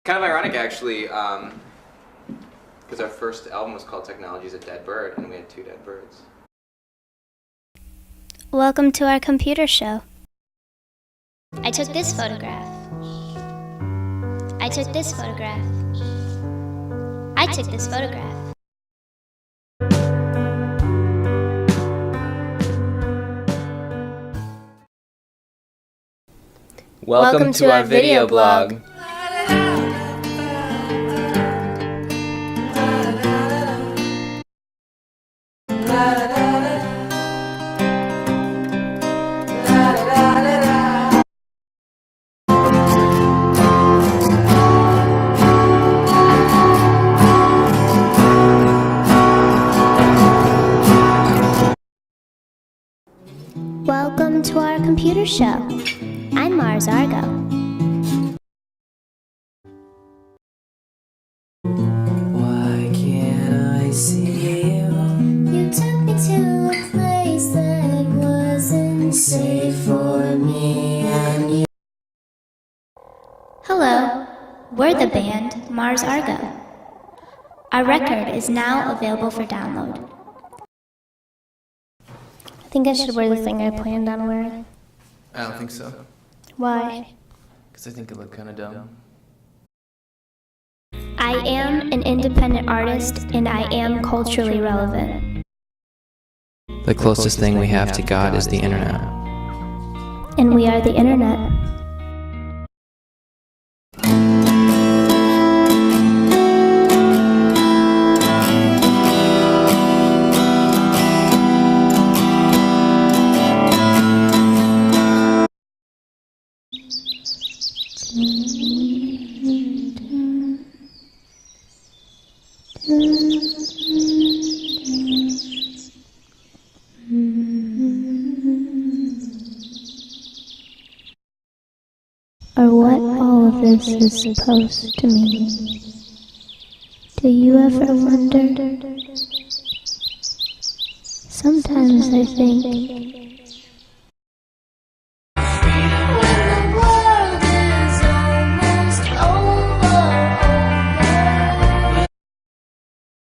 Kind of ironic, actually, because our first album was called Technology is a Dead Bird, and we had two dead birds. Welcome to our computer show. I took this photograph. I took this photograph. I took this photograph. Welcome to our video blog. Welcome to our computer show. I'm Mars Argo. Why can't I see you? You took me to a place that wasn't safe for me and you. Hello, we're the band Mars Argo. Our record is now available for download. I think I should wear the thing I planned on wearing. I don't think so. Why? Because I think it looked kind of dumb. I am an independent artist and I am culturally relevant. The closest thing we have to God is the internet. And we are the internet. Or what all of this is supposed to mean. Do you ever wonder? Sometimes I think